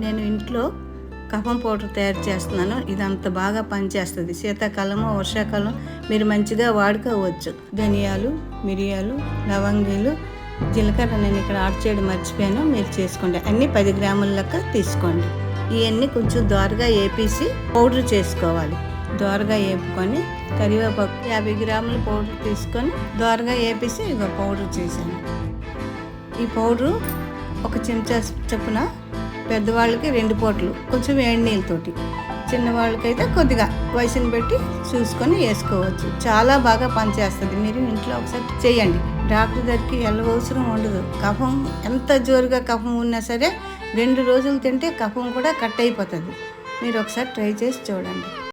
నేను ఇంట్లో కఫం పౌడర్ తయారు చేస్తున్నాను. ఇది అంత బాగా పనిచేస్తుంది. శీతాకాలము వర్షాకాలం మీరు మంచిగా వాడుకోవచ్చు. ధనియాలు, మిరియాలు, లవంగీలు, జీలకర్ర నేను ఇక్కడ యాడ్ చేయడం మర్చిపోయాను. మీరు చేసుకోండి. అన్నీ 10 గ్రాముల లెక్క తీసుకోండి. ఇవన్నీ కొంచెం దోరగా వేపేసి పౌడర్ చేసుకోవాలి. దోరగా వేపుకొని కరివేపాకు 50 గ్రాముల పౌడర్ తీసుకొని దోరగా వేపేసి ఇక పౌడర్ చేశాను. ఈ పౌడరు ఒక చెంచా చొప్పున, పెద్దవాళ్ళకి 2 పూటలు కొంచెం వేడి నీళ్ళతోటి, చిన్నవాళ్ళకైతే కొద్దిగా వయసుని బట్టి చూసుకొని వేసుకోవచ్చు. చాలా బాగా పనిచేస్తుంది. మీరు ఇంట్లో ఒకసారి చేయండి. డాక్టర్ దగ్గరికి వెళ్ళవసరం ఉండదు. కఫం ఎంత జోరుగా కఫం ఉన్నా సరే 2 రోజులు తింటే కఫం కూడా కట్ అయిపోతుంది. మీరు ఒకసారి ట్రై చేసి చూడండి.